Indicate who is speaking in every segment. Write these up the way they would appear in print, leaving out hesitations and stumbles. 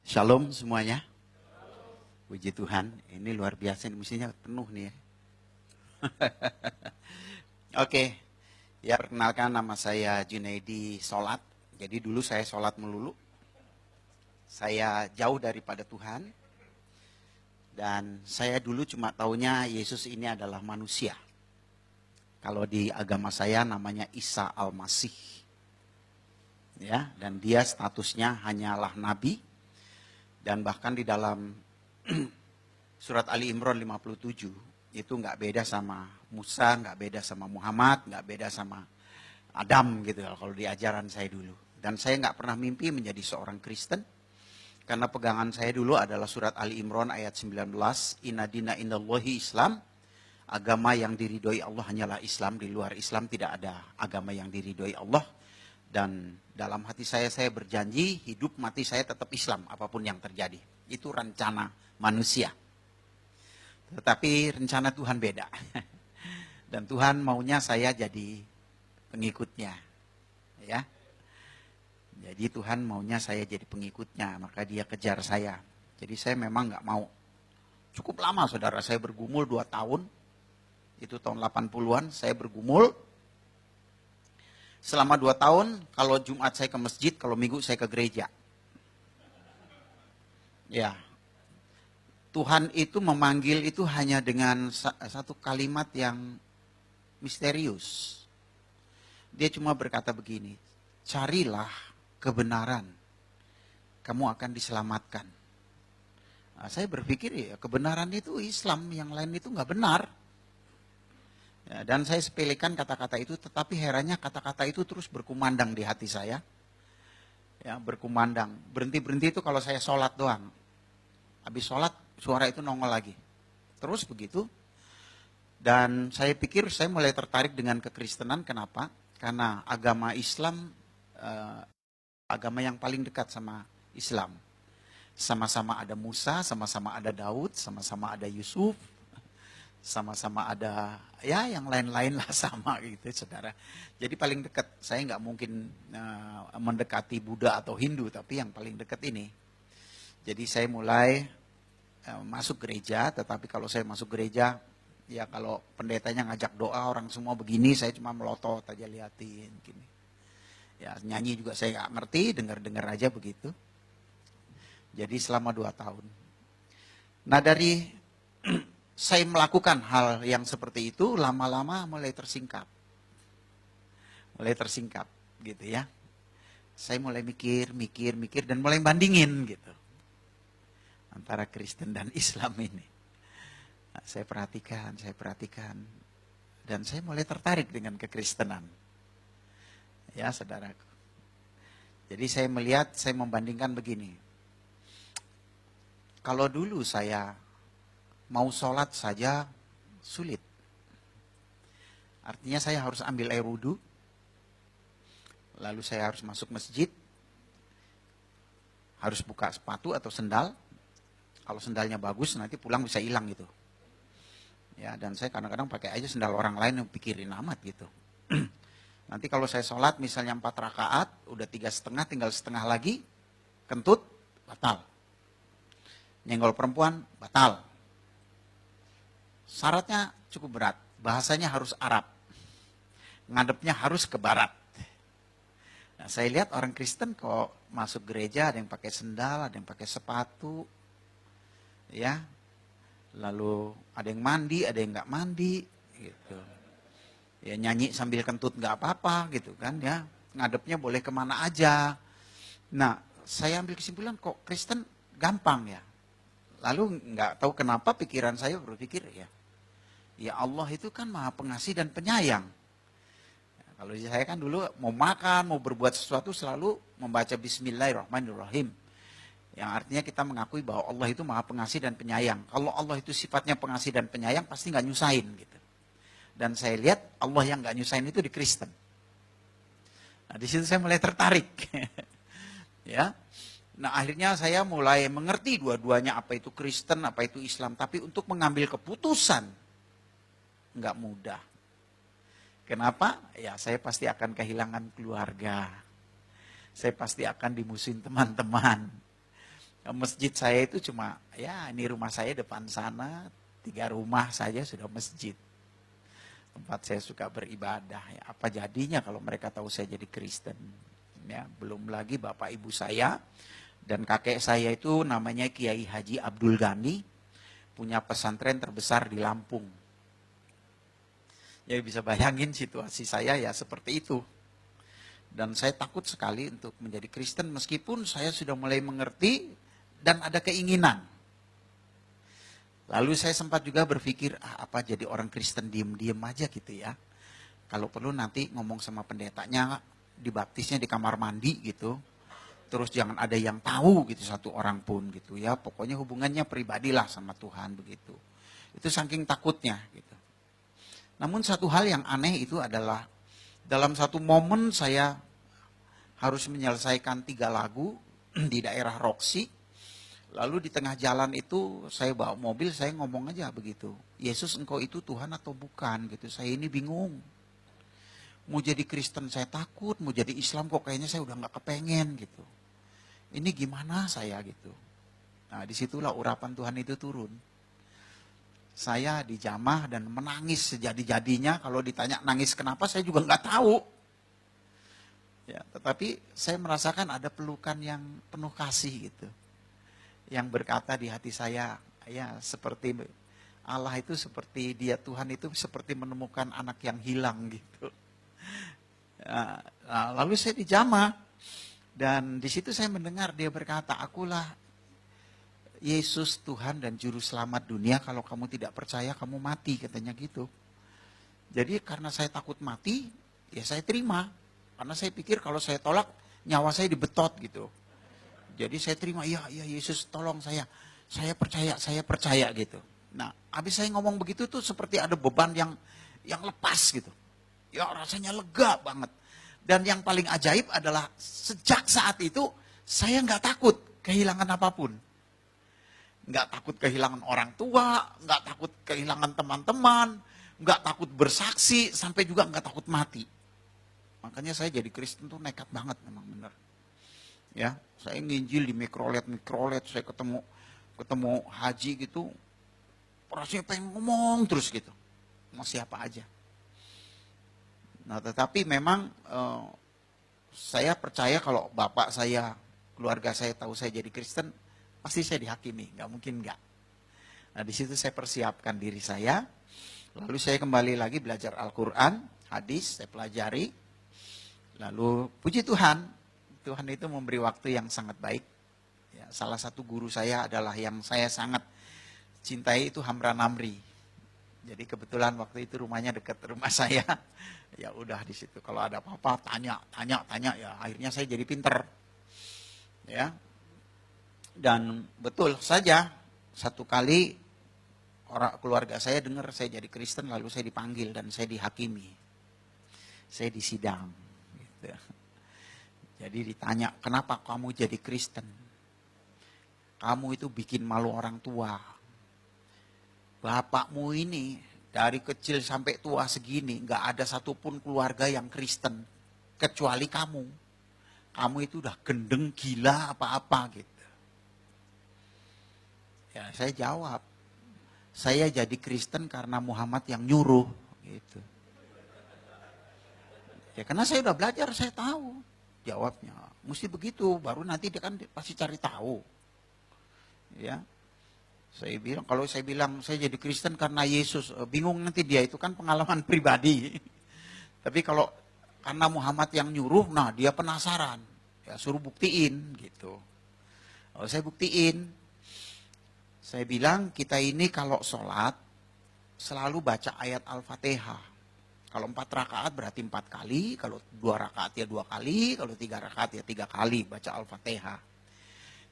Speaker 1: Shalom semuanya. Puji Tuhan, ini luar biasa, ini mestinya penuh nih ya. Oke, ya perkenalkan nama saya Junaidi Solat. Jadi dulu saya solat melulu. Saya jauh daripada Tuhan. Dan saya dulu cuma taunya Yesus ini adalah manusia. Kalau di agama saya namanya Isa Al-Masih. Ya, dan dia statusnya hanyalah nabi. Dan bahkan di dalam surat Ali Imran 57 itu nggak beda sama Musa, nggak beda sama Muhammad, nggak beda sama Adam gitu kalau di ajaran saya dulu. Dan saya nggak pernah mimpi menjadi seorang Kristen karena pegangan saya dulu adalah surat Ali Imran ayat 19, Inna dina indallahi Islam, agama yang diridhoi Allah hanyalah Islam, di luar Islam tidak ada agama yang diridhoi Allah. Dan dalam hati saya berjanji hidup mati saya tetap Islam apapun yang terjadi. Itu rencana manusia. Tetapi rencana Tuhan beda. Dan Tuhan maunya saya jadi pengikutnya. Ya. Jadi Tuhan maunya saya jadi pengikutnya, maka dia kejar saya. Jadi saya memang nggak mau. Cukup lama saudara, saya bergumul 2 tahun. Itu tahun 80-an saya bergumul. Selama 2 tahun, kalau Jumat saya ke masjid, kalau Minggu saya ke gereja. Ya, Tuhan itu memanggil itu hanya dengan satu kalimat yang misterius. Dia cuma berkata begini, carilah kebenaran, kamu akan diselamatkan. Nah, saya berpikir ya kebenaran itu Islam, yang lain itu nggak benar. Ya, dan saya sepelekan kata-kata itu, tetapi herannya kata-kata itu terus berkumandang di hati saya. Ya, berkumandang. Berhenti-berhenti itu kalau saya sholat doang. Habis sholat, suara itu nongol lagi. Terus begitu. Dan saya pikir saya mulai tertarik dengan kekristenan. Kenapa? Karena agama Islam, agama yang paling dekat sama Islam. Sama-sama ada Musa, sama-sama ada Daud, sama-sama ada Yusuf. Sama-sama ada ya yang lain-lain lah sama gitu saudara. Jadi paling dekat, saya nggak mungkin mendekati Buddha atau Hindu, tapi yang paling dekat ini. Jadi saya mulai masuk gereja, tetapi kalau saya masuk gereja, ya kalau pendetanya ngajak doa orang semua begini, saya cuma melotot aja liatin gini. Ya nyanyi juga saya nggak ngerti, dengar-dengar aja begitu. Jadi selama 2 tahun. Nah dari saya melakukan hal yang seperti itu, lama-lama mulai tersingkap. Mulai tersingkap gitu ya. Saya mulai mikir, dan mulai bandingin gitu. Antara Kristen dan Islam ini. Nah, saya perhatikan. Dan saya mulai tertarik dengan kekristenan. Ya saudaraku. Jadi saya melihat, saya membandingkan begini. Kalau dulu saya mau sholat saja sulit. Artinya saya harus ambil air wudhu, lalu saya harus masuk masjid, harus buka sepatu atau sendal. Kalau sendalnya bagus nanti pulang bisa hilang gitu. Ya, dan saya kadang-kadang pakai aja sendal orang lain yang pikirin amat gitu. Nanti kalau saya sholat misalnya 4 rakaat, udah 3,5, tinggal setengah lagi, kentut, batal. Nyenggol perempuan, batal. Syaratnya cukup berat, bahasanya harus Arab, ngadepnya harus ke barat. Nah, saya lihat orang Kristen kok masuk gereja ada yang pakai sendal, ada yang pakai sepatu, ya, lalu ada yang mandi, ada yang nggak mandi, gitu. Ya nyanyi sambil kentut nggak apa-apa, gitu kan, ya, ngadepnya boleh kemana aja. Nah, saya ambil kesimpulan kok Kristen gampang ya. Lalu nggak tahu kenapa pikiran saya berpikir ya Allah itu kan maha pengasih dan penyayang. Nah, kalau saya kan dulu mau makan, mau berbuat sesuatu selalu membaca Bismillahirrahmanirrahim. Yang artinya kita mengakui bahwa Allah itu maha pengasih dan penyayang. Kalau Allah itu sifatnya pengasih dan penyayang pasti nggak nyusahin gitu. Dan saya lihat Allah yang nggak nyusahin itu di Kristen. Nah di situ saya mulai tertarik. Ya. Nah akhirnya saya mulai mengerti dua-duanya apa itu Kristen, apa itu Islam. Tapi untuk mengambil keputusan nggak mudah. Kenapa? Ya saya pasti akan kehilangan keluarga. Saya pasti akan dimusuhin teman-teman. Masjid saya itu cuma, ya ini rumah saya depan sana, 3 rumah saja sudah masjid. Tempat saya suka beribadah. Ya, apa jadinya kalau mereka tahu saya jadi Kristen? Ya, belum lagi bapak ibu saya dan kakek saya itu namanya Kiai Haji Abdul Ghani, punya pesantren terbesar di Lampung. Jadi bisa bayangin situasi saya ya seperti itu. Dan saya takut sekali untuk menjadi Kristen meskipun saya sudah mulai mengerti dan ada keinginan. Lalu saya sempat juga berpikir, apa jadi orang Kristen diem-diem aja gitu ya. Kalau perlu nanti ngomong sama pendetanya, dibaptisnya di kamar mandi gitu. Terus jangan ada yang tahu gitu, satu orang pun gitu ya. Pokoknya hubungannya pribadilah sama Tuhan begitu. Itu saking takutnya gitu. Namun satu hal yang aneh itu adalah dalam satu momen saya harus menyelesaikan 3 lagu di daerah Roxy. Lalu di tengah jalan itu saya bawa mobil, saya ngomong aja begitu. Yesus engkau itu Tuhan atau bukan gitu. Saya ini bingung. Mau jadi Kristen saya takut, mau jadi Islam kok kayaknya saya udah gak kepengen gitu. Ini gimana saya gitu. Nah disitulah urapan Tuhan itu turun. Saya dijamah dan menangis sejadi-jadinya. Kalau ditanya nangis kenapa saya juga gak tahu. Ya, tetapi saya merasakan ada pelukan yang penuh kasih gitu. Yang berkata di hati saya, ya seperti Allah itu seperti dia, Tuhan itu seperti menemukan anak yang hilang gitu. Nah, lalu saya dijamah dan di situ saya mendengar dia berkata, akulah Yesus Tuhan dan Juru Selamat dunia, kalau kamu tidak percaya kamu mati, katanya gitu. Jadi karena saya takut mati, ya saya terima. Karena saya pikir kalau saya tolak, nyawa saya dibetot gitu. Jadi saya terima, iya Yesus tolong saya percaya gitu. Nah, habis saya ngomong begitu tuh seperti ada beban yang lepas gitu. Ya rasanya lega banget. Dan yang paling ajaib adalah sejak saat itu saya nggak takut kehilangan apapun. Nggak takut kehilangan orang tua, nggak takut kehilangan teman-teman, nggak takut bersaksi, sampai juga nggak takut mati. Makanya saya jadi Kristen tuh nekat banget memang benar. Ya, saya nginjil di mikrolet, saya ketemu haji gitu, rasanya pengen ngomong terus gitu, mau siapa aja. Nah, tetapi memang saya percaya kalau bapak saya, keluarga saya tahu saya jadi Kristen, pasti saya dihakimi, nggak mungkin nggak. Nah, di situ saya persiapkan diri saya, lalu saya kembali lagi belajar Al-Quran, hadis, saya pelajari, lalu puji Tuhan. Tuhan itu memberi waktu yang sangat baik. Ya, salah satu guru saya adalah yang saya sangat cintai itu Hamra Namri. Jadi kebetulan waktu itu rumahnya dekat rumah saya. Ya udah di situ kalau ada apa-apa tanya ya akhirnya saya jadi pinter. Ya. Dan betul saja satu kali orang keluarga saya dengar saya jadi Kristen lalu saya dipanggil dan saya dihakimi. Saya disidang gitu. Jadi ditanya, kenapa kamu jadi Kristen? Kamu itu bikin malu orang tua. Bapakmu ini dari kecil sampai tua segini, gak ada satupun keluarga yang Kristen. Kecuali kamu. Kamu itu udah gendeng, gila, apa-apa gitu. Ya saya jawab, saya jadi Kristen karena Muhammad yang nyuruh. Gitu. Ya karena saya udah belajar, saya tahu. Jawabnya, mesti begitu, baru nanti dia kan pasti cari tahu. Ya, saya bilang, kalau saya bilang saya jadi Kristen karena Yesus, bingung nanti dia, itu kan pengalaman pribadi. Tapi kalau karena Muhammad yang nyuruh, nah dia penasaran, ya suruh buktiin gitu. Kalau saya buktiin, saya bilang kita ini kalau sholat selalu baca ayat Al-Fatihah. Kalau 4 rakaat berarti 4 kali, kalau 2 rakaat ya 2 kali, kalau 3 rakaat ya 3 kali baca Al-Fatihah.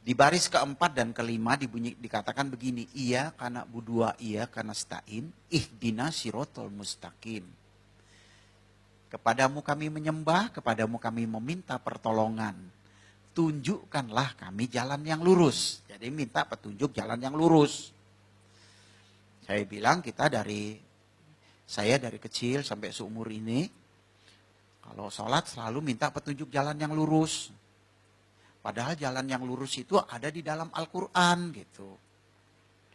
Speaker 1: Di baris keempat dan kelima dikatakan begini, iya karena budua, iya karena stain, ihdinas sirotol mustaqim. Kepadamu kami menyembah, kepadamu kami meminta pertolongan. Tunjukkanlah kami jalan yang lurus. Jadi minta petunjuk jalan yang lurus. Saya bilang saya dari kecil sampai seumur ini, kalau sholat selalu minta petunjuk jalan yang lurus. Padahal jalan yang lurus itu ada di dalam Al-Quran gitu.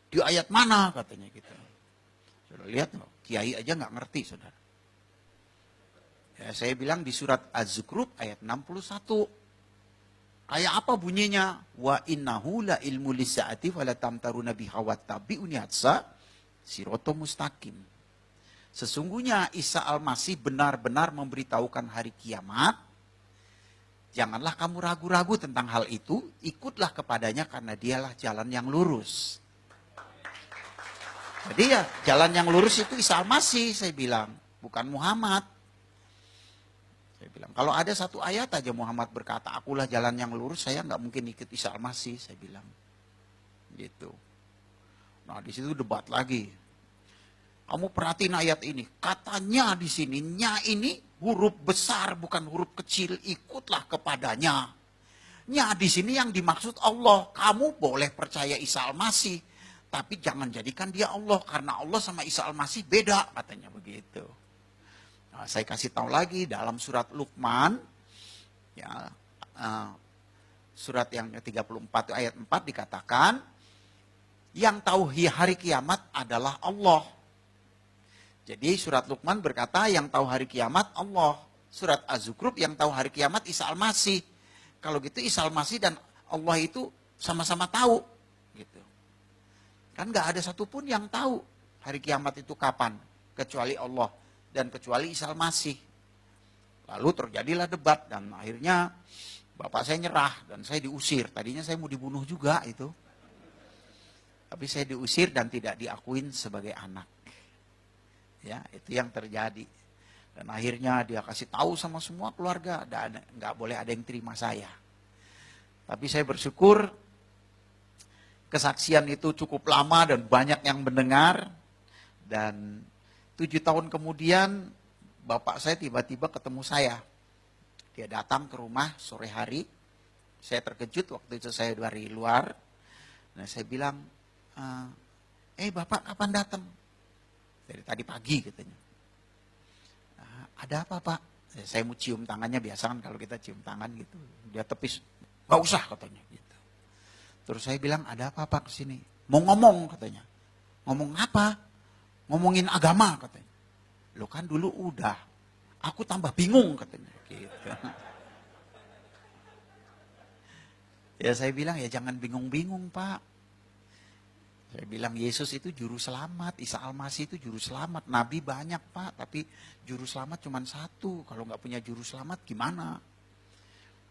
Speaker 1: Di ayat mana katanya gitu. Saudara lihat loh, kiai aja nggak ngerti saudara. Ya, saya bilang di surat Az-Zukhruf ayat 61. Kayak apa bunyinya? Wa innahu la ilmu lisaati fala tamtaruna biha wattabi'uni hatsa siratal mustaqim. Sesungguhnya Isa Al-Masih benar-benar memberitahukan hari kiamat. Janganlah kamu ragu-ragu tentang hal itu, ikutlah kepadanya karena dialah jalan yang lurus. Jadi ya jalan yang lurus itu Isa Al-Masih saya bilang, bukan Muhammad. Saya bilang, kalau ada satu ayat aja Muhammad berkata, akulah jalan yang lurus, saya nggak mungkin ikut Isa Al-Masih, saya bilang. Gitu. Nah di situ debat lagi. Kamu perhatiin ayat ini, katanya di sini, nya ini huruf besar bukan huruf kecil, ikutlah kepadanya. Nya di sini yang dimaksud Allah, kamu boleh percaya Isa Al-Masih, tapi jangan jadikan dia Allah, karena Allah sama Isa Al-Masih beda, katanya begitu. Nah, saya kasih tahu lagi dalam surat Luqman, ya, surat yang ke-34 ayat 4 dikatakan, yang tahu hari kiamat adalah Allah. Jadi surat Luqman berkata yang tahu hari kiamat Allah. Surat Az-Zukhruf yang tahu hari kiamat Isa Al-Masih. Kalau gitu Isa Al-Masih dan Allah itu sama-sama tahu. Gitu. Kan gak ada satupun yang tahu hari kiamat itu kapan. Kecuali Allah dan kecuali Isa Al-Masih. Lalu terjadilah debat dan akhirnya bapak saya nyerah dan saya diusir. Tadinya saya mau dibunuh juga itu. Tapi saya diusir dan tidak diakuin sebagai anak. Ya, itu yang terjadi. Dan akhirnya dia kasih tahu sama semua keluarga, nggak boleh ada yang terima saya. Tapi saya bersyukur kesaksian itu cukup lama dan banyak yang mendengar. Dan 7 tahun kemudian bapak saya tiba-tiba ketemu saya. Dia datang ke rumah sore hari. Saya terkejut waktu itu saya dari luar. Nah saya bilang, bapak kapan datang? Dari tadi pagi katanya. Ada apa pak? Saya mau cium tangannya, biasa kan kalau kita cium tangan gitu. Dia tepis, gak usah katanya gitu. Terus saya bilang ada apa pak kesini? Mau ngomong katanya. Ngomong apa? Ngomongin agama katanya. Lo kan dulu udah. Aku tambah bingung katanya. Gitu. Ya saya bilang ya jangan bingung-bingung pak. Saya bilang Yesus itu juru selamat, Isa Al-Masih itu juru selamat. Nabi banyak pak, tapi juru selamat cuma satu. Kalau nggak punya juru selamat gimana?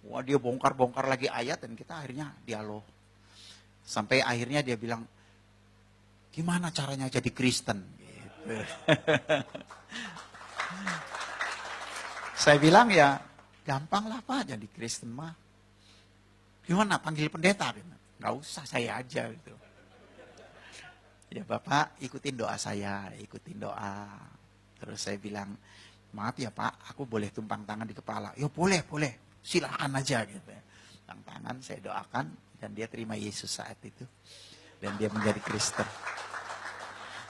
Speaker 1: Wah dia bongkar-bongkar lagi ayat dan kita akhirnya dialog. Sampai akhirnya dia bilang, gimana caranya jadi Kristen? Gitu. Saya bilang ya gampang lah pak jadi Kristen mah. Gimana panggil pendeta? Nggak usah, saya aja gitu. Ya Bapak ikutin doa saya, ikutin doa. Terus saya bilang, maaf ya Pak, aku boleh tumpang tangan di kepala. Ya boleh, silakan aja gitu. Tumpang tangan saya doakan dan dia terima Yesus saat itu. Dan dia menjadi Kristen.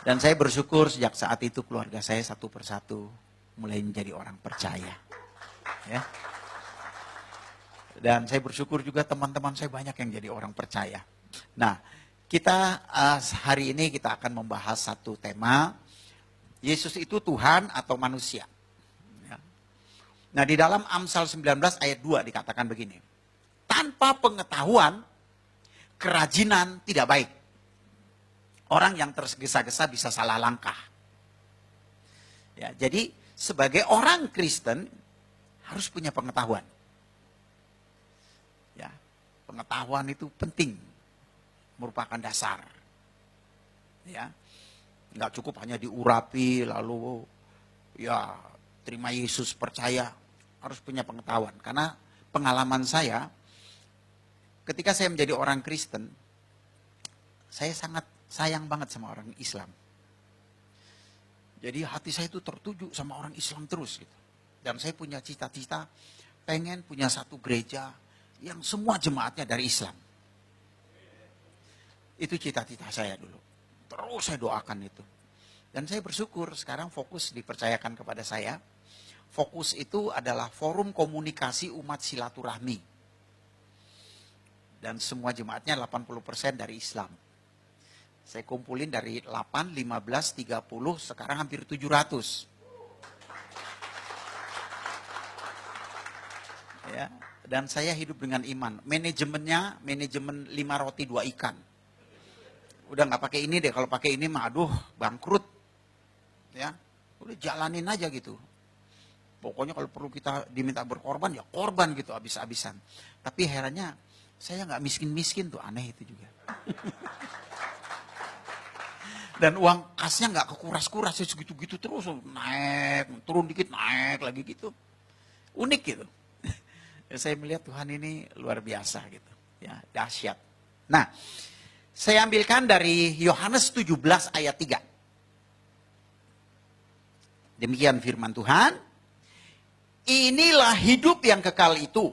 Speaker 1: Dan saya bersyukur sejak saat itu keluarga saya satu persatu mulai menjadi orang percaya. Ya. Dan saya bersyukur juga teman-teman saya banyak yang jadi orang percaya. Nah, kita hari ini kita akan membahas satu tema, Yesus itu Tuhan atau manusia. Ya. Nah di dalam Amsal 19 ayat 2 dikatakan begini, tanpa pengetahuan kerajinan tidak baik. Orang yang tergesa-gesa bisa salah langkah. Ya, jadi sebagai orang Kristen harus punya pengetahuan. Ya, pengetahuan itu penting. Merupakan dasar. Ya. Enggak cukup hanya diurapi lalu ya terima Yesus percaya, harus punya pengetahuan. Karena pengalaman saya ketika saya menjadi orang Kristen, saya sangat sayang banget sama orang Islam. Jadi hati saya itu tertuju sama orang Islam terus gitu. Dan saya punya cita-cita pengen punya satu gereja yang semua jemaatnya dari Islam. Itu cita-cita saya dulu. Terus saya doakan itu. Dan saya bersyukur sekarang fokus dipercayakan kepada saya. Fokus itu adalah forum komunikasi umat silaturahmi. Dan semua jemaatnya 80% dari Islam. Saya kumpulin dari 8, 15, 30, sekarang hampir 700. Ya, dan saya hidup dengan iman. Manajemennya, manajemen 5 roti 2 ikan. Udah nggak pakai ini deh, kalau pakai ini mah aduh bangkrut. Ya, udah jalanin aja gitu. Pokoknya kalau perlu kita diminta berkorban, ya korban gitu habis-habisan. Tapi herannya, saya nggak miskin-miskin tuh, aneh itu juga. Dan uang kasnya nggak kekuras-kuras, segitu-gitu terus, naik, turun dikit, naik lagi gitu. Unik gitu. Saya melihat Tuhan ini luar biasa gitu, ya dahsyat. Nah, saya ambilkan dari Yohanes 17 ayat 3. Demikian firman Tuhan. Inilah hidup yang kekal itu,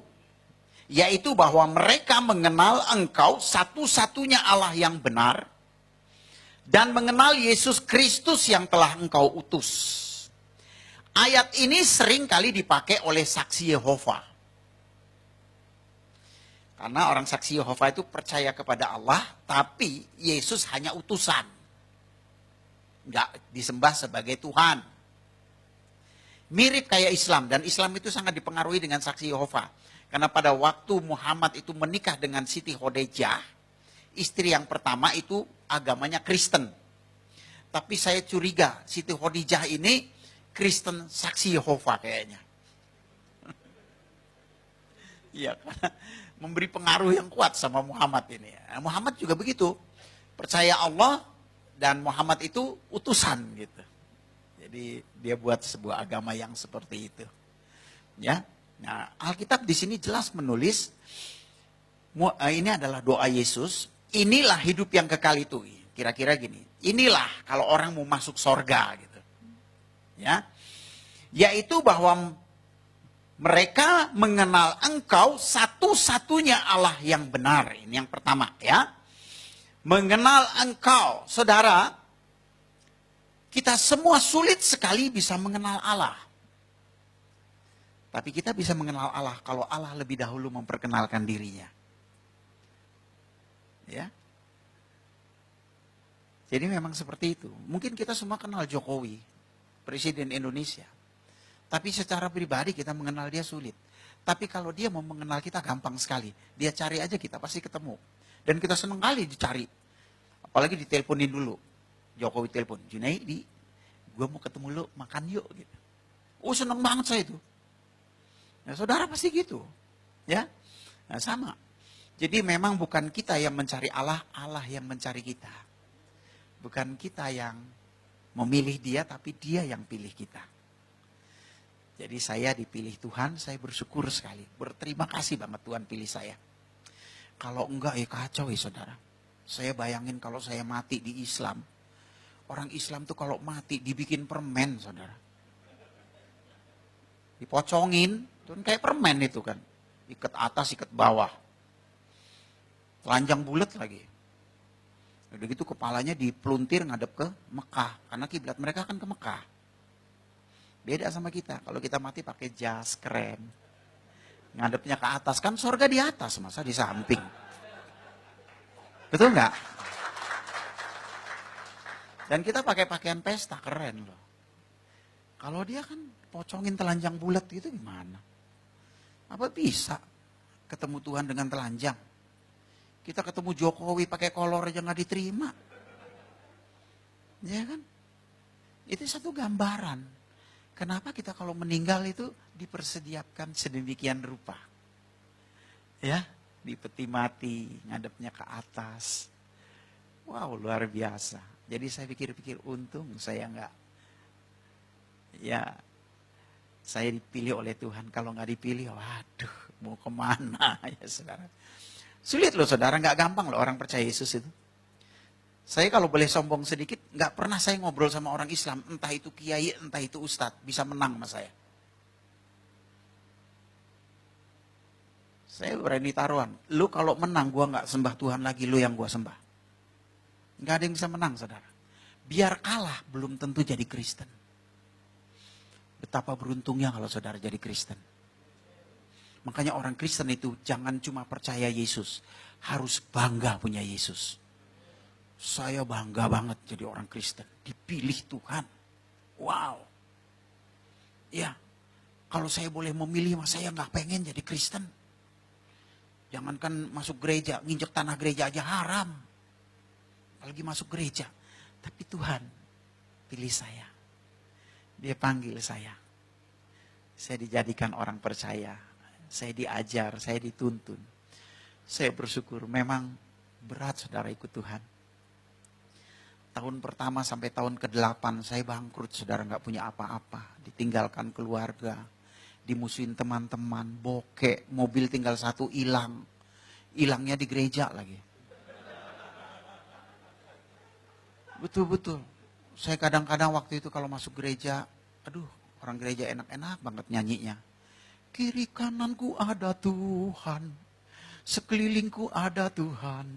Speaker 1: yaitu bahwa mereka mengenal Engkau satu-satunya Allah yang benar, dan mengenal Yesus Kristus yang telah Engkau utus. Ayat ini sering kali dipakai oleh saksi Yehova. Karena orang saksi Yehova itu percaya kepada Allah, tapi Yesus hanya utusan. Enggak disembah sebagai Tuhan. Mirip kayak Islam, dan Islam itu sangat dipengaruhi dengan saksi Yehova. Karena pada waktu Muhammad itu menikah dengan Siti Khadijah, istri yang pertama itu agamanya Kristen. Tapi saya curiga Siti Khadijah ini Kristen saksi Yehova kayaknya. Iya, karena memberi pengaruh yang kuat sama Muhammad ini. Nah, Muhammad juga begitu. Percaya Allah dan Muhammad itu utusan gitu. Jadi dia buat sebuah agama yang seperti itu. Ya. Nah, Alkitab di sini jelas menulis ini adalah doa Yesus. Inilah hidup yang kekal itu. Kira-kira gini. Inilah kalau orang mau masuk sorga gitu. Ya. Yaitu bahwa mereka mengenal Engkau satu-satunya Allah yang benar. Ini yang pertama ya. Mengenal Engkau. Saudara, kita semua sulit sekali bisa mengenal Allah. Tapi kita bisa mengenal Allah kalau Allah lebih dahulu memperkenalkan dirinya. Ya. Jadi memang seperti itu. Mungkin kita semua kenal Jokowi, Presiden Indonesia. Tapi secara pribadi kita mengenal dia sulit. Tapi kalau dia mau mengenal kita gampang sekali. Dia cari aja kita pasti ketemu. Dan kita senang kali dicari. Apalagi diteleponin dulu. Jokowi telepon, Junaidi, gue mau ketemu lu, makan yuk. Gitu. Oh senang banget saya itu. Nah, saudara pasti gitu. Ya, nah, sama. Jadi memang bukan kita yang mencari Allah, Allah yang mencari kita. Bukan kita yang memilih dia, tapi dia yang pilih kita. Jadi saya dipilih Tuhan, saya bersyukur sekali. Berterima kasih banget Tuhan pilih saya. Kalau enggak ya kacau ya saudara. Saya bayangin kalau saya mati di Islam. Orang Islam tuh kalau mati dibikin permen saudara. Dipocongin, tuh kayak permen itu kan. Ikat atas, ikat bawah. Telanjang bulat lagi. Udah gitu kepalanya dipeluntir ngadep ke Mekah. Karena kiblat mereka kan ke Mekah. Beda sama kita. Kalau kita mati pakai jas keren. Ngadepnya ke atas. Kan surga di atas, masa di samping. Betul nggak? Dan kita pakai pakaian pesta, keren loh. Kalau dia kan pocongin telanjang bulat gitu gimana? Apa bisa ketemu Tuhan dengan telanjang? Kita ketemu Jokowi pakai kolor aja nggak diterima. Ya kan? Itu satu gambaran. Kenapa kita kalau meninggal itu dipersediakan sedemikian rupa. Ya, di peti mati, ngadepnya ke atas. Wow, luar biasa. Jadi saya pikir-pikir untung saya nggak, ya saya dipilih oleh Tuhan. Kalau nggak dipilih, waduh, mau kemana ya saudara. Sulit loh saudara, nggak gampang loh orang percaya Yesus itu. Saya kalau boleh sombong sedikit, nggak pernah saya ngobrol sama orang Islam, entah itu kiai, entah itu ustadz, bisa menang sama saya. Saya berani taruhan, lu kalau menang gua nggak sembah Tuhan lagi, lu yang gua sembah. Nggak ada yang bisa menang saudara. Biar kalah belum tentu jadi Kristen. Betapa beruntungnya kalau saudara jadi Kristen. Makanya orang Kristen itu jangan cuma percaya Yesus. harus bangga punya Yesus. Saya bangga banget jadi orang Kristen. Dipilih Tuhan. Wow. Ya, kalau saya boleh memilih, mas saya nggak pengen jadi Kristen. Jangankan masuk gereja, nginjek tanah gereja aja haram. Apalagi masuk gereja. Tapi Tuhan pilih saya. Dia panggil saya. Saya dijadikan orang percaya. Saya diajar, saya dituntun. Saya bersyukur, memang berat saudara ikut Tuhan. Tahun pertama sampai tahun ke-8 saya bangkrut, saudara, nggak punya apa-apa. Ditinggalkan keluarga, dimusuhin teman-teman, bokek, mobil tinggal satu hilang. Hilangnya di gereja lagi. Betul-betul. Saya kadang-kadang waktu itu kalau masuk gereja, aduh, orang gereja enak-enak banget nyanyinya. Kiri kananku ada Tuhan, sekelilingku ada Tuhan.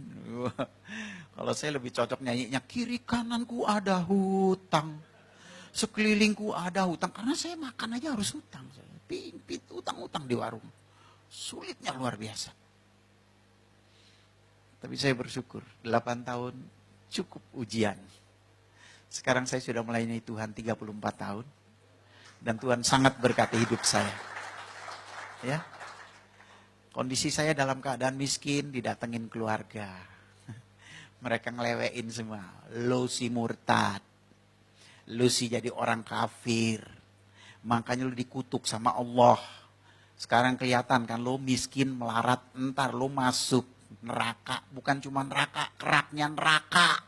Speaker 1: Kalau saya lebih cocok nyanyinya, kiri kananku ada hutang, sekelilingku ada hutang. Karena saya makan aja harus hutang. Pimpit utang-utang di warung. Sulitnya luar biasa. Tapi saya bersyukur, 8 tahun cukup ujian. Sekarang saya sudah melayani Tuhan 34 tahun. Dan Tuhan sangat berkati hidup saya. Ya, kondisi saya dalam keadaan miskin, didatengin keluarga. Mereka ngelewein semua. Lu si murtad. Lu si jadi orang kafir. Makanya lu dikutuk sama Allah. Sekarang kelihatan kan lu miskin, melarat. Ntar lu masuk neraka. Bukan cuma neraka, keraknya neraka.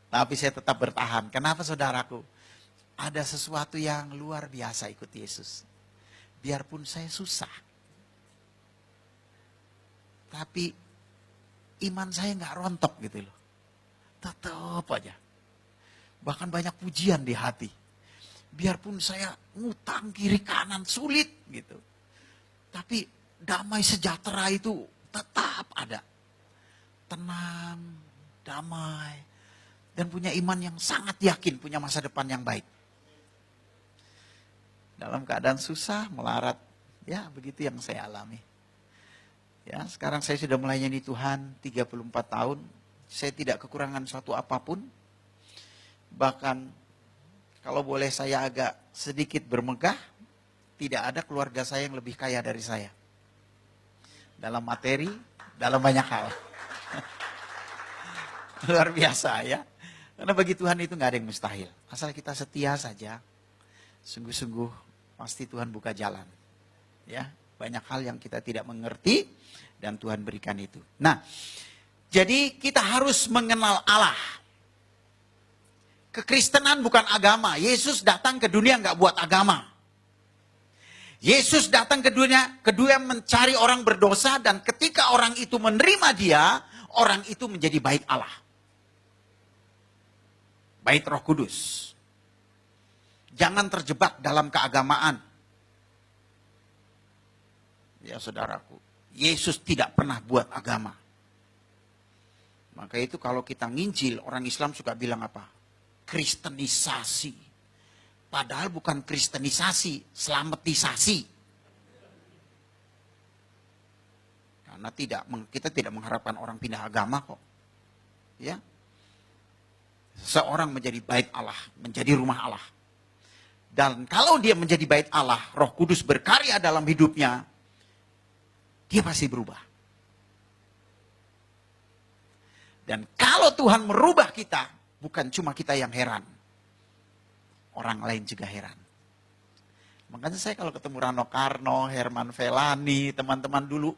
Speaker 1: Tapi saya tetap bertahan. Kenapa saudaraku? Ada sesuatu yang luar biasa ikut Yesus. Biarpun saya susah. Tapi iman saya nggak rontok gitu loh. Tetap aja. Bahkan banyak pujian di hati. Biarpun saya ngutang kiri kanan sulit gitu. Tapi damai sejahtera itu tetap ada. Tenang, damai. Dan punya iman yang sangat yakin punya masa depan yang baik. Dalam keadaan susah, melarat. Ya, begitu yang saya alami. Ya, sekarang saya sudah melayani Tuhan 34 tahun. Saya tidak kekurangan suatu apapun. Bahkan kalau boleh saya agak sedikit bermegah, tidak ada keluarga saya yang lebih kaya dari saya. Dalam materi, dalam banyak hal. Luar biasa ya. Karena bagi Tuhan itu nggak ada yang mustahil. Asal kita setia saja, sungguh-sungguh pasti Tuhan buka jalan. Ya, banyak hal yang kita tidak mengerti dan Tuhan berikan itu. Nah, jadi kita harus mengenal Allah. Kekristenan bukan agama. Yesus datang ke dunia nggak buat agama. Yesus datang ke dunia kedua mencari orang berdosa, dan ketika orang itu menerima dia, orang itu menjadi bait Allah. Bait Roh Kudus. Jangan terjebak dalam keagamaan. Ya saudaraku, Yesus tidak pernah buat agama. Maka itu kalau kita nginjil, orang Islam suka bilang apa? Kristenisasi. Padahal bukan kristenisasi, selamatisasi. Karena kita tidak mengharapkan orang pindah agama kok. Ya. Seorang menjadi bait Allah, menjadi rumah Allah. Dan kalau dia menjadi bait Allah, Roh Kudus berkarya dalam hidupnya, dia pasti berubah. Dan kalau Tuhan merubah kita, bukan cuma kita yang heran. Orang lain juga heran. Makanya saya kalau ketemu Rano Karno, Herman Felani, teman-teman dulu.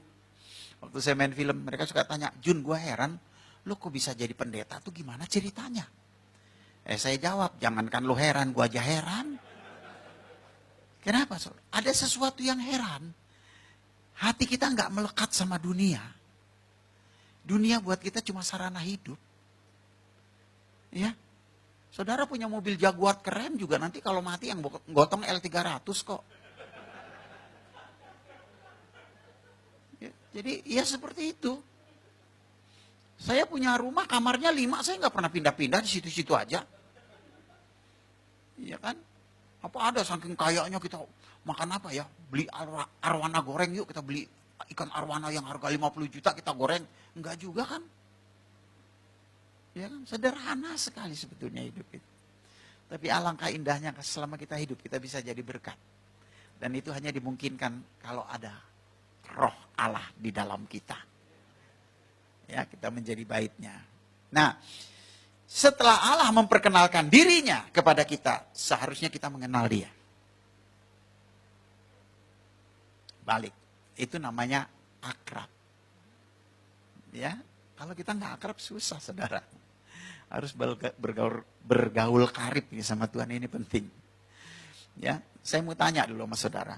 Speaker 1: Waktu saya main film, mereka suka tanya, Jun, gue heran, lu kok bisa jadi pendeta tuh gimana ceritanya? Saya jawab, jangankan lu heran, gue aja heran. Kenapa? Ada sesuatu yang heran. Hati kita nggak melekat sama dunia. Dunia buat kita cuma sarana hidup. Ya, saudara punya mobil Jaguar keren juga, nanti kalau mati yang gotong L300 kok. Ya, jadi ya seperti itu. Saya punya rumah, kamarnya 5, saya nggak pernah pindah-pindah di situ-situ aja. Iya kan? Apa ada saking kayaknya kita makan apa ya? Beli arwana goreng yuk, kita beli ikan arwana yang harga 50 juta kita goreng. Enggak juga kan. Ya kan, sederhana sekali sebetulnya hidup itu. Tapi alangkah indahnya selama kita hidup, kita bisa jadi berkat. Dan itu hanya dimungkinkan kalau ada roh Allah di dalam kita. Ya, kita menjadi baitnya. Nah, setelah Allah memperkenalkan dirinya kepada kita, seharusnya kita mengenal dia. Balik. Itu namanya akrab. Ya, kalau kita nggak akrab susah, saudara. Harus bergaul karib sama Tuhan, ini penting. Ya, saya mau tanya dulu sama saudara.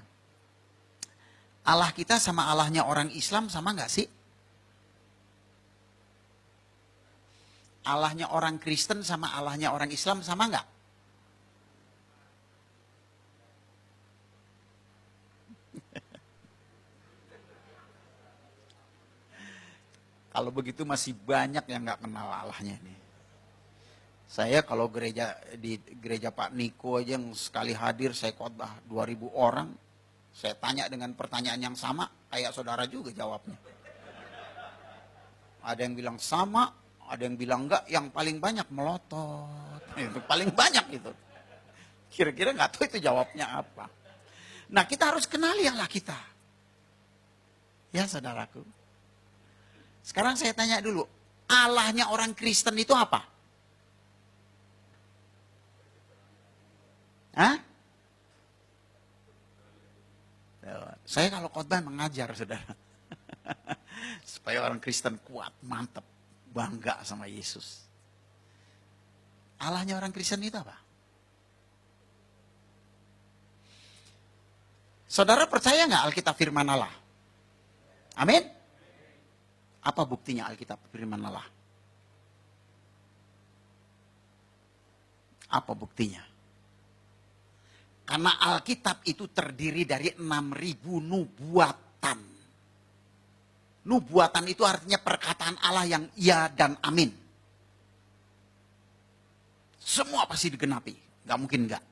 Speaker 1: Allah kita sama Allahnya orang Islam sama nggak sih? Allahnya orang Kristen sama Allahnya orang Islam sama nggak? Kalau begitu masih banyak yang nggak kenal Allahnya ini. Saya kalau di gereja Pak Niko aja yang sekali hadir saya khotbah 2000 orang. Saya tanya dengan pertanyaan yang sama, kayak saudara juga jawabnya. Ada yang bilang sama, ada yang bilang enggak, yang paling banyak melotot. Itu paling banyak itu. Kira-kira nggak tahu itu jawabnya apa. Nah, kita harus kenali Allah kita. Ya saudaraku. Sekarang saya tanya dulu, Allahnya orang Kristen itu apa? Hah? Saya kalau khotbah mengajar, saudara. Supaya orang Kristen kuat, mantap, bangga sama Yesus. Allahnya orang Kristen itu apa? Saudara percaya nggak Alkitab firman Allah? Amin? Apa buktinya Alkitab firman Allah? Apa buktinya? Karena Alkitab itu terdiri dari 6.000 nubuatan. Nubuatan itu artinya perkataan Allah yang iya dan amin. Semua pasti digenapi, gak mungkin enggak.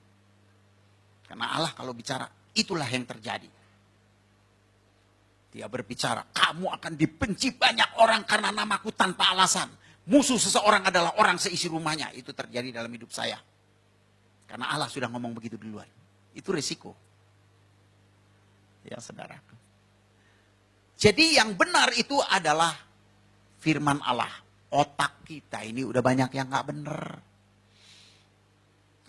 Speaker 1: Karena Allah kalau bicara, itulah yang terjadi. Dia berbicara, kamu akan dibenci banyak orang karena namaku tanpa alasan. Musuh seseorang adalah orang seisi rumahnya. Itu terjadi dalam hidup saya. Karena Allah sudah ngomong begitu duluan. Itu resiko. Ya saudara. Jadi yang benar itu adalah firman Allah. Otak kita ini udah banyak yang gak benar.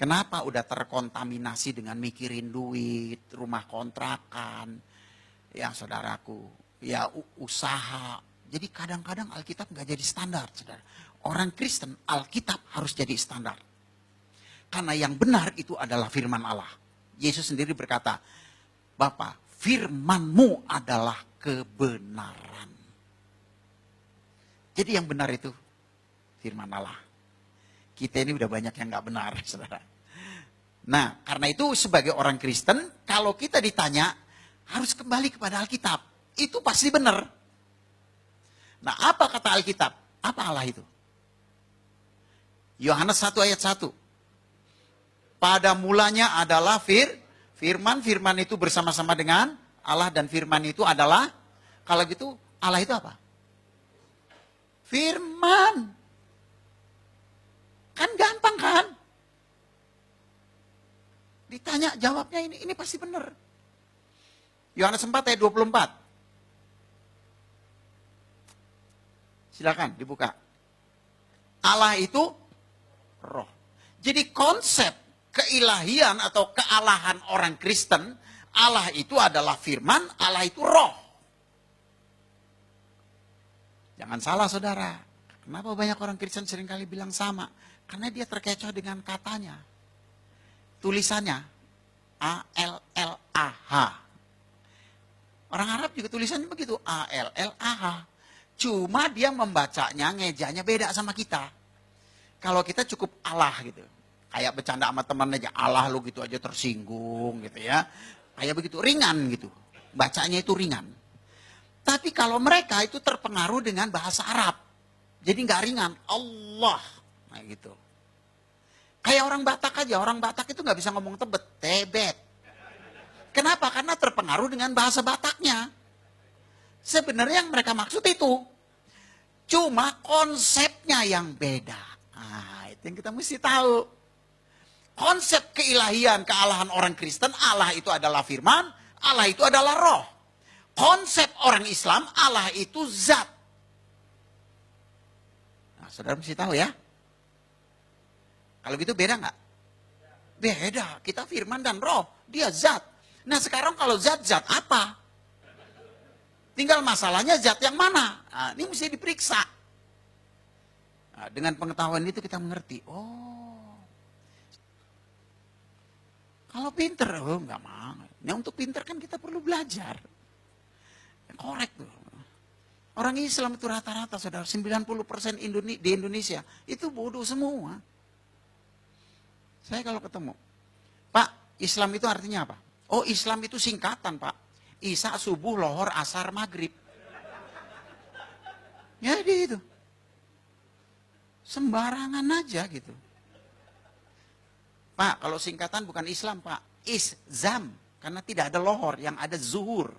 Speaker 1: Kenapa? Udah terkontaminasi dengan mikirin duit, rumah kontrakan. Ya saudaraku, ya usaha. Jadi kadang-kadang Alkitab gak jadi standar, saudara. Orang Kristen, Alkitab harus jadi standar. Karena yang benar itu adalah firman Allah. Yesus sendiri berkata, Bapa, firman-Mu adalah kebenaran. Jadi yang benar itu firman Allah. Kita ini udah banyak yang gak benar, saudara. Nah, karena itu sebagai orang Kristen, kalau kita ditanya, harus kembali kepada Alkitab. Itu pasti benar. Nah, apa kata Alkitab? Apa Allah itu? Yohanes 1 ayat 1. Pada mulanya adalah firman. Firman itu bersama-sama dengan Allah. Dan firman itu adalah, kalau gitu Allah itu apa? Firman. Kan gampang kan? Ditanya jawabnya ini pasti benar. Yohanes 4 ayat 24. Silakan dibuka. Allah itu roh. Jadi konsep keilahian atau kealahan orang Kristen, Allah itu adalah firman, Allah itu roh. Jangan salah saudara. Kenapa banyak orang Kristen seringkali bilang sama? Karena dia terkecoh dengan katanya. Tulisannya A-L-L-A-H. Orang Arab juga tulisannya begitu, A-L-L-A-H. Cuma dia membacanya, ngejanya beda sama kita. Kalau kita cukup Allah gitu. Kayak bercanda sama teman aja, Allah lu gitu aja tersinggung gitu ya. Kayak begitu, ringan gitu. Bacanya itu ringan. Tapi kalau mereka itu terpengaruh dengan bahasa Arab. Jadi nggak ringan, Allah. Nah gitu. Kayak orang Batak aja, orang Batak itu nggak bisa ngomong tebet. Kenapa? Karena terpengaruh dengan bahasa Bataknya. Sebenarnya yang mereka maksud itu. Cuma konsepnya yang beda. Nah, itu yang kita mesti tahu. Konsep keilahian, kealahan orang Kristen, Allah itu adalah firman, Allah itu adalah roh. Konsep orang Islam, Allah itu zat. Nah, saudara mesti tahu ya. Kalau gitu beda nggak? Beda. Kita firman dan roh, dia zat. Nah sekarang kalau zat-zat apa? Tinggal masalahnya zat yang mana? Nah, ini mesti diperiksa. Nah, dengan pengetahuan itu kita mengerti. Oh, kalau pinter, oh nggak mau. Nah untuk pinter kan kita perlu belajar. Korek tuh. Orang Islam itu rata-rata, saudara, 90% di Indonesia itu bodoh semua. Saya kalau ketemu, Pak, Islam itu artinya apa? Oh, Islam itu singkatan, Pak. Isya, subuh, lohor, asar, maghrib. Jadi itu. Sembarangan aja gitu. Pak, kalau singkatan bukan Islam, Pak. Izam. Karena tidak ada lohor, yang ada zuhur.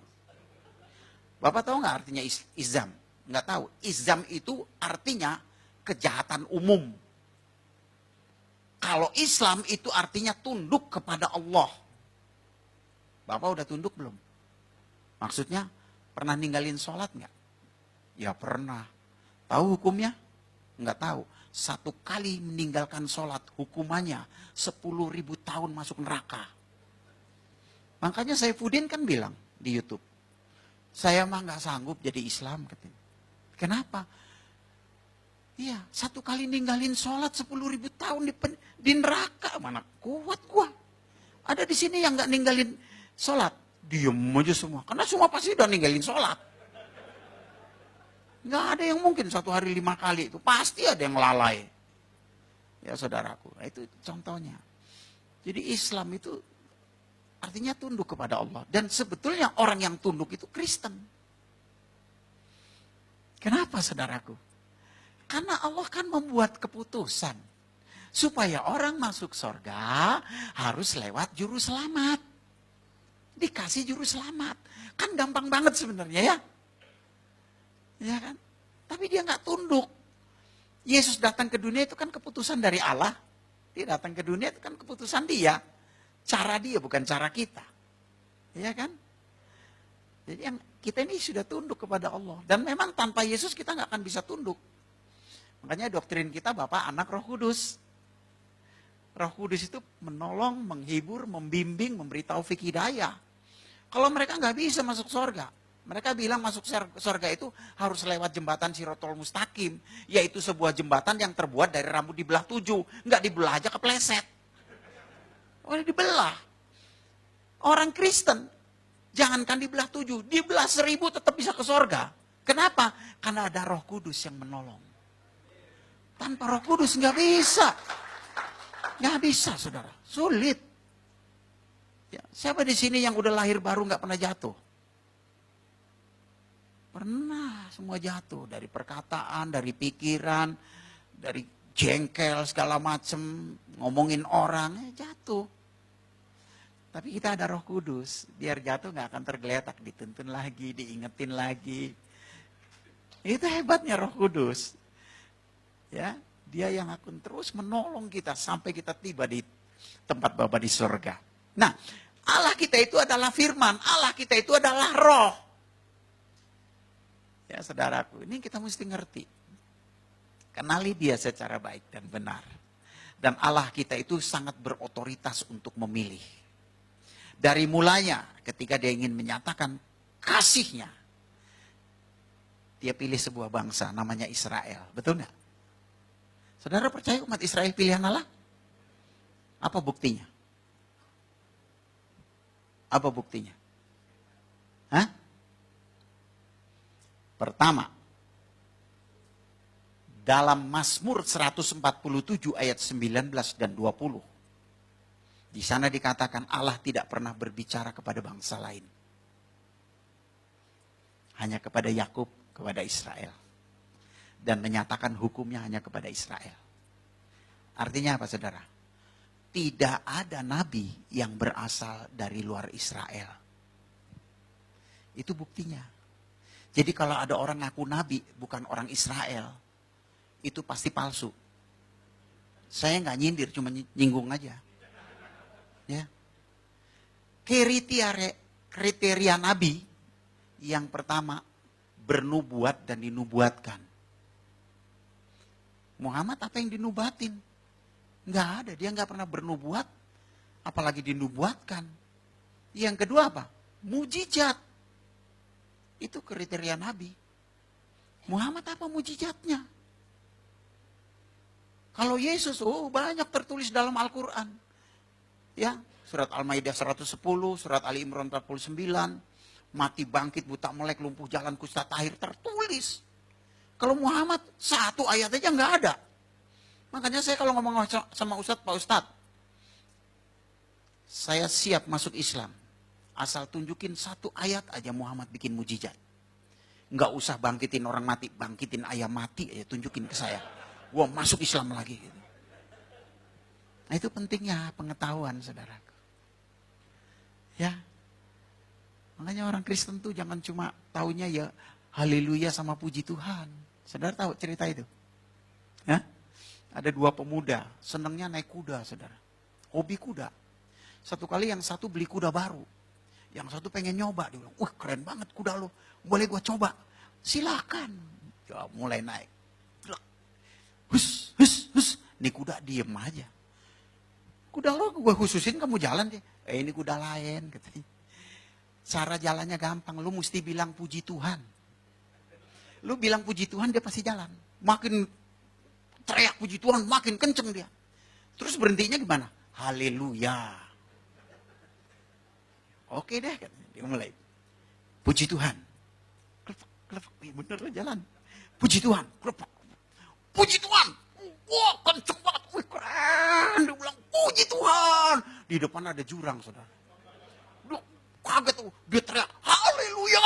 Speaker 1: Bapak tahu nggak artinya izam? Nggak tahu. Izam itu artinya kejahatan umum. Kalau Islam itu artinya tunduk kepada Allah. Bapak udah tunduk belum? Maksudnya pernah ninggalin sholat nggak? Ya pernah. Tahu hukumnya? Nggak tahu. 1 kali meninggalkan sholat hukumannya 10.000 tahun masuk neraka. Makanya Saifuddin kan bilang di YouTube, saya mah nggak sanggup jadi Islam katanya. Kenapa? Iya, 1 kali ninggalin sholat 10.000 tahun di neraka. Mana kuat gua. Ada di sini yang nggak ninggalin sholat. Diem aja semua. Karena semua pasti udah ninggalin sholat. Nggak ada yang mungkin 1 hari 5 kali itu. Pasti ada yang lalai. Ya saudaraku, nah, itu contohnya. Jadi Islam itu artinya tunduk kepada Allah. Dan sebetulnya orang yang tunduk itu Kristen. Kenapa saudaraku? Karena Allah kan membuat keputusan. Supaya orang masuk surga harus lewat juru selamat. Dikasih juru selamat. Kan gampang banget sebenarnya ya. Ya kan? Tapi dia nggak tunduk. Yesus datang ke dunia itu kan keputusan dari Allah. Dia datang ke dunia itu kan keputusan dia. Cara dia bukan cara kita. Ya kan? Jadi yang kita ini sudah tunduk kepada Allah. Dan memang tanpa Yesus kita nggak akan bisa tunduk. Makanya doktrin kita Bapa, Anak, Roh Kudus. Roh Kudus itu menolong, menghibur, membimbing, memberi taufik hidayah. Kalau mereka nggak bisa masuk surga, mereka bilang masuk surga itu harus lewat jembatan Sirotol Mustaqim, yaitu sebuah jembatan yang terbuat dari rambut dibelah 7, nggak dibelah aja kepleset. Oh, dibelah. Orang Kristen, jangankan dibelah 7, dibelah 1000 tetap bisa ke surga. Kenapa? Karena ada Roh Kudus yang menolong. Tanpa Roh Kudus nggak bisa. Nggak bisa, saudara. Sulit. Ya, siapa di sini yang udah lahir baru nggak pernah jatuh? Pernah, semua jatuh. Dari perkataan, dari pikiran, dari jengkel segala macem, ngomongin orang, jatuh. Tapi kita ada Roh Kudus, biar jatuh nggak akan tergeletak, dituntun lagi, diingetin lagi. Itu hebatnya Roh Kudus. Ya, dia yang akan terus menolong kita sampai kita tiba di tempat Bapa di surga. Nah, Allah kita itu adalah firman, Allah kita itu adalah roh. Ya saudaraku, ini kita mesti ngerti. Kenali dia secara baik dan benar. Dan Allah kita itu sangat berotoritas untuk memilih. Dari mulanya ketika dia ingin menyatakan kasihnya, dia pilih sebuah bangsa namanya Israel. Betul nggak? Saudara percaya umat Israel pilihan Allah? Apa buktinya? Apa buktinya? Hah? Pertama, dalam Mazmur 147 ayat 19 dan 20. Di sana dikatakan Allah tidak pernah berbicara kepada bangsa lain. Hanya kepada Yakub, kepada Israel. Dan menyatakan hukumnya hanya kepada Israel. Artinya apa saudara? Tidak ada nabi yang berasal dari luar Israel. Itu buktinya. Jadi kalau ada orang ngaku nabi, bukan orang Israel, itu pasti palsu. Saya nggak nyindir, cuma nyinggung aja. Ya. Kriteria nabi yang pertama, bernubuat dan dinubuatkan. Muhammad apa yang dinubatin? Nggak ada, dia nggak pernah bernubuat, apalagi dinubuatkan. Yang kedua apa? Mujizat. Itu kriteria nabi. Muhammad apa mujizatnya? Kalau Yesus, banyak tertulis dalam Al-Quran. Ya, surat Al-Maidah 110, surat Ali Imran 49, mati bangkit, buta melek, lumpuh jalan, kusta tahir, tertulis. Kalau Muhammad, satu ayat aja nggak ada. Makanya saya kalau ngomong sama Ustadz, Pak Ustadz, saya siap masuk Islam. Asal tunjukin satu ayat aja Muhammad bikin mujizat. Nggak usah bangkitin orang mati, bangkitin ayam mati aja, tunjukin ke saya. Wah, masuk Islam lagi. Nah, itu pentingnya pengetahuan, saudaraku. Ya, makanya orang Kristen tuh jangan cuma taunya ya haleluya sama puji Tuhan. Saudara tahu cerita itu? Hah? Ada dua pemuda, senangnya naik kuda, saudara. Hobi kuda. Satu kali yang satu beli kuda baru. Yang satu pengen nyoba. Dia bilang, wah keren banget kuda lo. Boleh gua coba? Silakan. Ya, mulai naik. Hus, hus, hus. Ini kuda diem aja. Kuda lo gue khususin kamu jalan deh. Ini kuda lain, katanya. Cara jalannya gampang. Lu mesti bilang puji Tuhan. Lu bilang puji Tuhan, dia pasti jalan. Makin teriak puji Tuhan, makin kenceng dia. Terus berhentinya gimana? Haleluya. Oke deh, dia mulai. Puji Tuhan. Kelepak, bener lah jalan. Puji Tuhan, kelepak. Puji Tuhan. Wah, kenceng banget. Wih, keren. Dia bilang, puji Tuhan. Di depan ada jurang, saudara. Dia kaget tuh. Dia teriak, haleluya.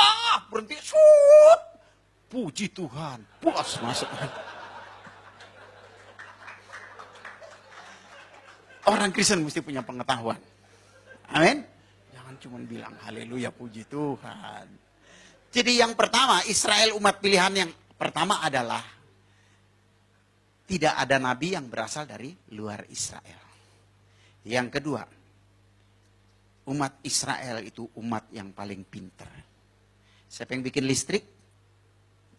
Speaker 1: Berhenti, shoot. Puji Tuhan. Puas masuk. Orang Kristen mesti punya pengetahuan. Amin. Jangan cuma bilang haleluya puji Tuhan. Jadi yang pertama, Israel umat pilihan yang pertama adalah tidak ada nabi yang berasal dari luar Israel. Yang kedua, umat Israel itu umat yang paling pinter. Siapa yang bikin listrik?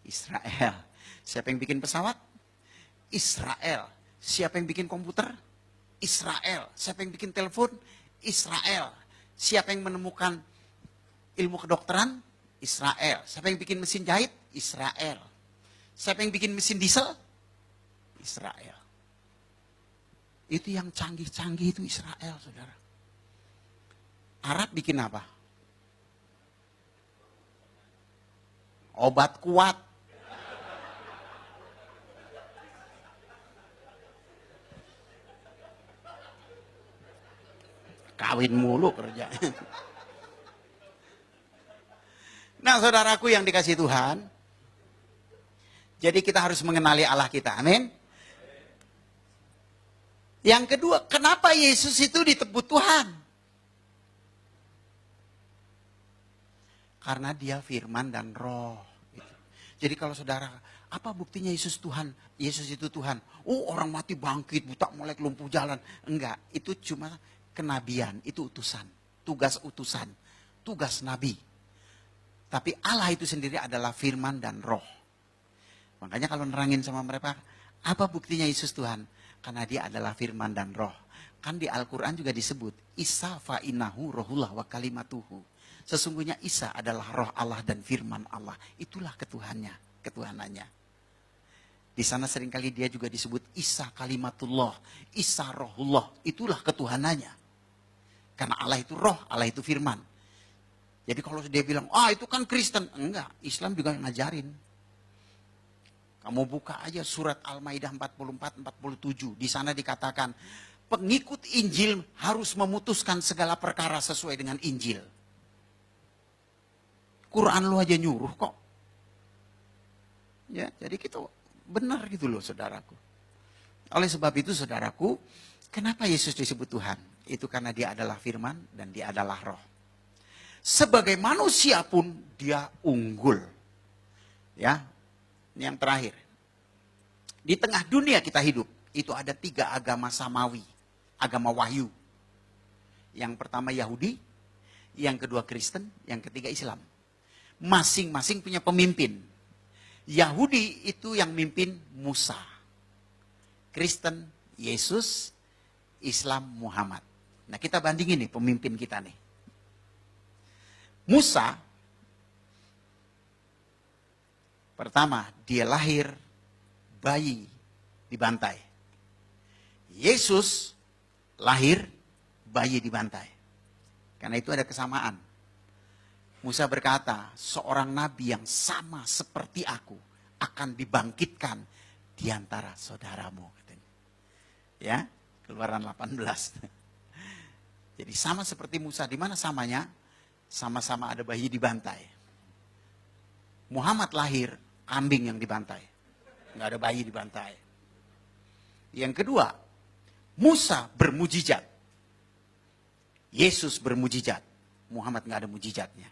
Speaker 1: Israel. Siapa yang bikin pesawat? Israel. Siapa yang bikin komputer? Israel. Siapa yang bikin telepon? Israel. Siapa yang menemukan ilmu kedokteran? Israel. Siapa yang bikin mesin jahit? Israel. Siapa yang bikin mesin diesel? Israel. Itu yang canggih-canggih itu Israel, saudara. Arab bikin apa? Obat kuat. Kawin mulu kerja. Nah, saudaraku yang dikasih Tuhan, jadi kita harus mengenali Allah kita. Amin. Yang kedua, kenapa Yesus itu disebut Tuhan? Karena dia firman dan roh. Jadi kalau saudara, apa buktinya Yesus Tuhan? Yesus itu Tuhan. Oh, orang mati bangkit, buta melek, lumpuh jalan. Enggak, itu cuma kenabian, itu utusan, tugas utusan, tugas nabi. Tapi Allah itu sendiri adalah firman dan roh. Makanya kalau nerangin sama mereka, apa buktinya Yesus Tuhan? Karena dia adalah firman dan roh. Kan di Al-Quran juga disebut, Isa fa'inahu rohullah wa kalimatuhu. Sesungguhnya Isa adalah roh Allah dan firman Allah. Itulah ketuhanannya. Di sana seringkali dia juga disebut Isa kalimatullah, Isa rohullah. Itulah ketuhanannya. Karena Allah itu roh, Allah itu firman. Jadi kalau dia bilang, itu kan Kristen. Enggak, Islam juga ngajarin. Kamu buka aja surat Al-Maidah 44-47. Di sana dikatakan, pengikut Injil harus memutuskan segala perkara sesuai dengan Injil. Quran lu aja nyuruh kok. Ya, jadi gitu benar gitu loh saudaraku. Oleh sebab itu saudaraku, kenapa Yesus disebut Tuhan? Itu karena dia adalah firman dan dia adalah roh. Sebagai manusia pun dia unggul. Ya, ini yang terakhir. Di tengah dunia kita hidup, itu ada 3 agama samawi, agama wahyu. Yang pertama Yahudi, yang kedua Kristen, yang ketiga Islam. Masing-masing punya pemimpin. Yahudi itu yang mimpin Musa. Kristen Yesus, Islam Muhammad. Nah, kita bandingin nih pemimpin kita nih. Musa, pertama, dia lahir bayi dibantai. Yesus lahir bayi dibantai. Karena itu ada kesamaan. Musa berkata, seorang nabi yang sama seperti aku akan dibangkitkan di antara saudaramu. Ya, Keluaran 18. Jadi sama seperti Musa, di mana samanya? Sama-sama ada bayi dibantai. Muhammad lahir kambing yang dibantai. Nggak ada bayi dibantai. Yang kedua, Musa bermujizat. Yesus bermujizat. Muhammad nggak ada mujizatnya.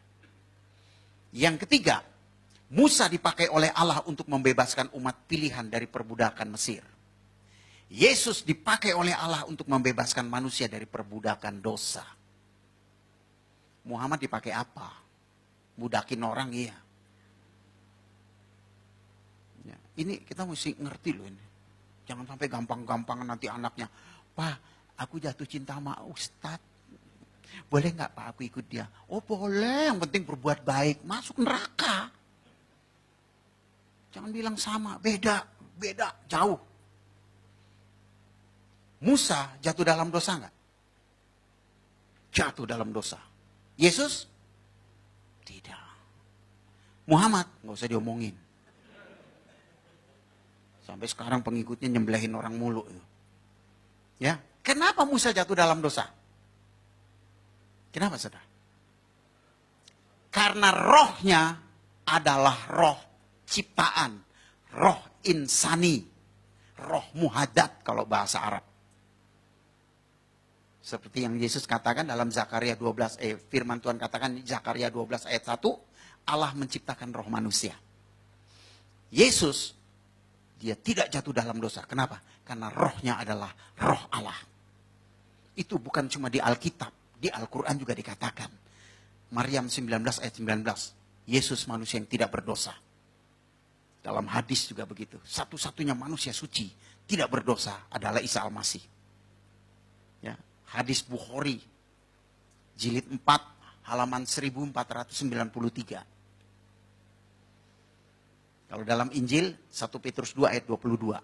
Speaker 1: Yang ketiga, Musa dipakai oleh Allah untuk membebaskan umat pilihan dari perbudakan Mesir. Yesus dipakai oleh Allah untuk membebaskan manusia dari perbudakan dosa. Muhammad dipakai apa? Budakin orang, iya. Ya, ini kita mesti ngerti loh ini. Jangan sampai gampang-gampangan nanti anaknya, Pak, aku jatuh cinta sama Ustadz. Boleh nggak Pak aku ikut dia? Oh boleh, yang penting berbuat baik. Masuk neraka. Jangan bilang sama, beda, jauh. Musa jatuh dalam dosa nggak? Jatuh dalam dosa. Yesus? Tidak. Muhammad? Nggak usah diomongin. Sampai sekarang pengikutnya nyembelihin orang mulu. Ya, kenapa Musa jatuh dalam dosa? Kenapa saudara? Karena rohnya adalah roh ciptaan, roh insani, roh muhadat kalau bahasa Arab. Seperti yang Yesus katakan dalam Zakaria 12, firman Tuhan katakan Zakaria 12 ayat 1, Allah menciptakan roh manusia. Yesus, dia tidak jatuh dalam dosa. Kenapa? Karena rohnya adalah roh Allah. Itu bukan cuma di Alkitab, di Al-Quran juga dikatakan. Maryam 19 ayat 19, Yesus manusia yang tidak berdosa. Dalam hadis juga begitu. Satu-satunya manusia suci, tidak berdosa adalah Isa Al-Masih. Ya. Hadis Bukhari, jilid 4, halaman 1493. Kalau dalam Injil, 1 Petrus 2 ayat 22.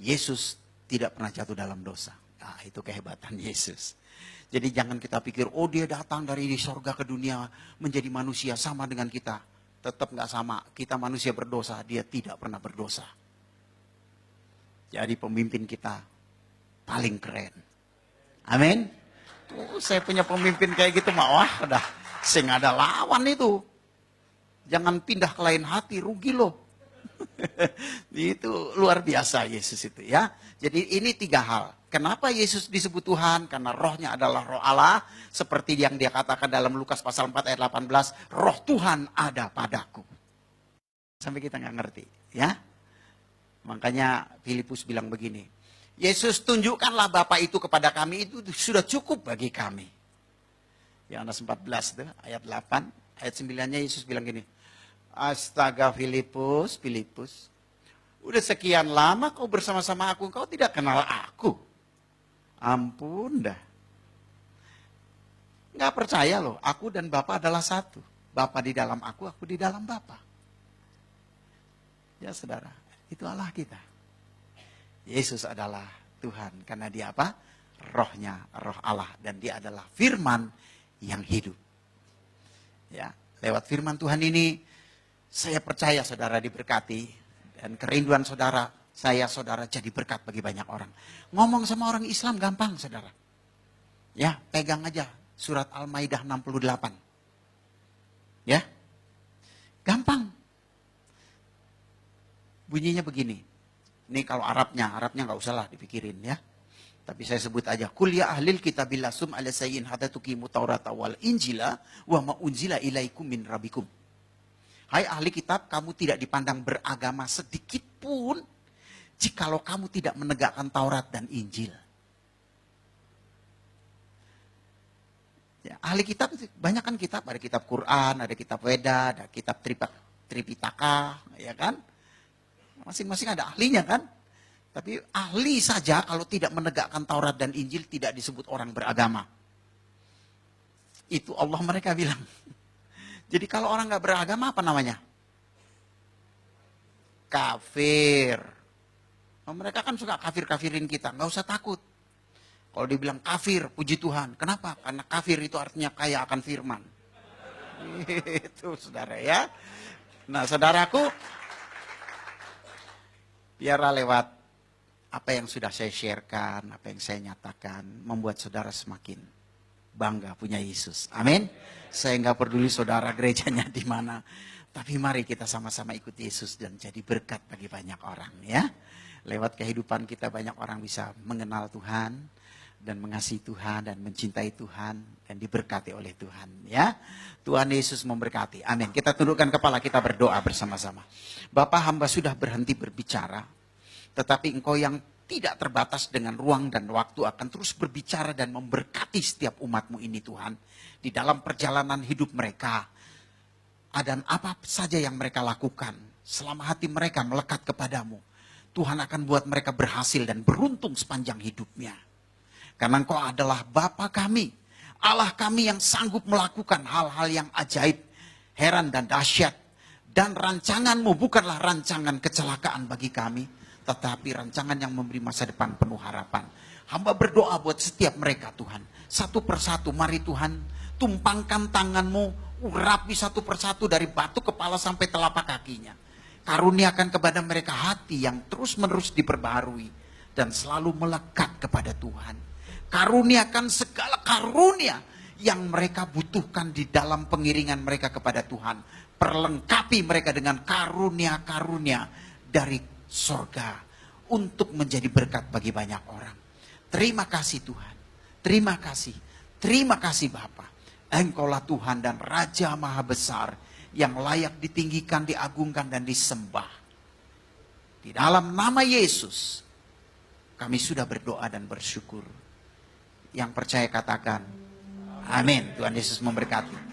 Speaker 1: Yesus tidak pernah jatuh dalam dosa. Nah, itu kehebatan Yesus. Jadi jangan kita pikir, oh dia datang dari di sorga ke dunia menjadi manusia sama dengan kita. Tetap nggak sama. Kita manusia berdosa, dia tidak pernah berdosa. Jadi pemimpin kita paling keren. Amin. Tuh, saya punya pemimpin kayak gitu, wah udah, saya nggak ada lawan itu. Jangan pindah ke lain hati, rugi loh. Itu luar biasa Yesus itu ya. Jadi ini 3 hal. Kenapa Yesus disebut Tuhan? Karena rohnya adalah roh Allah. Seperti yang dia katakan dalam Lukas pasal 4 ayat 18. Roh Tuhan ada padaku. Sampai kita nggak ngerti ya. Makanya Filipus bilang begini. Yesus tunjukkanlah Bapa itu kepada kami, itu sudah cukup bagi kami. Yohanes 14 itu ayat 8. Ayat 9-nya Yesus bilang gini. Astaga Filipus, udah sekian lama kau bersama-sama aku, kau tidak kenal aku. Ampun dah. Nggak percaya loh, aku dan Bapa adalah satu. Bapa di dalam aku di dalam Bapa. Ya saudara, itu Allah kita. Yesus adalah Tuhan, karena dia apa? Rohnya, roh Allah. Dan dia adalah firman yang hidup. Ya, lewat firman Tuhan ini, saya percaya saudara diberkati. Dan kerinduan saudara, saudara jadi berkat bagi banyak orang. Ngomong sama orang Islam gampang saudara. Ya, pegang aja surat Al-Maidah 68. Ya, gampang. Bunyinya begini. Ini kalau Arabnya nggak usah lah dipikirin ya. Tapi saya sebut aja. Kul ya ahlil kitabil lasum ala sayyin hadatukimu taurata wal injila wa ma unzila ilaikum min rabbikum. Hai ahli kitab, kamu tidak dipandang beragama sedikit pun jikalau kamu tidak menegakkan Taurat dan Injil. Ya, ahli kitab banyak kan kitab, ada kitab Quran, ada kitab Weda, ada kitab Tripitaka, ya kan? Masing-masing ada ahlinya kan? Tapi ahli saja kalau tidak menegakkan Taurat dan Injil tidak disebut orang beragama. Itu Allah mereka bilang. Jadi kalau orang nggak beragama apa namanya? Kafir. Oh, mereka kan suka kafir-kafirin kita, nggak usah takut. Kalau dibilang kafir, puji Tuhan. Kenapa? Karena kafir itu artinya kaya akan firman. Itu saudara ya. Nah saudaraku, biarlah lewat apa yang sudah saya sharekan, apa yang saya nyatakan, membuat saudara semakin bangga punya Yesus. Amin. Saya nggak peduli saudara gerejanya di mana. Tapi mari kita sama-sama ikut Yesus dan jadi berkat bagi banyak orang ya. Lewat kehidupan kita banyak orang bisa mengenal Tuhan dan mengasihi Tuhan dan mencintai Tuhan dan diberkati oleh Tuhan ya. Tuhan Yesus memberkati. Amin. Kita tundukkan kepala, kita berdoa bersama-sama. Bapa, hamba sudah berhenti berbicara, tetapi Engkau yang tidak terbatas dengan ruang dan waktu akan terus berbicara dan memberkati setiap umat-Mu ini Tuhan. Di dalam perjalanan hidup mereka, dan apa saja yang mereka lakukan, selama hati mereka melekat kepadamu, Tuhan akan buat mereka berhasil dan beruntung sepanjang hidupnya. Karena Engkau adalah Bapa kami, Allah kami yang sanggup melakukan hal-hal yang ajaib, heran dan dahsyat. Dan rancangan-Mu bukanlah rancangan kecelakaan bagi kami, tetapi rancangan yang memberi masa depan penuh harapan. Hamba berdoa buat setiap mereka Tuhan. Satu persatu mari Tuhan, tumpangkan tangan-Mu, urapi satu persatu dari batu kepala sampai telapak kakinya. Karuniakan kepada mereka hati yang terus-menerus diperbaharui dan selalu melekat kepada Tuhan. Karuniakan segala karunia yang mereka butuhkan di dalam pengiringan mereka kepada Tuhan. Perlengkapi mereka dengan karunia-karunia dari sorga untuk menjadi berkat bagi banyak orang. Terima kasih Tuhan. Terima kasih. Terima kasih Bapa. Engkaulah Tuhan dan Raja Maha Besar yang layak ditinggikan, diagungkan dan disembah. Di dalam nama Yesus kami sudah berdoa dan bersyukur. Yang percaya katakan amin. Tuhan Yesus memberkati.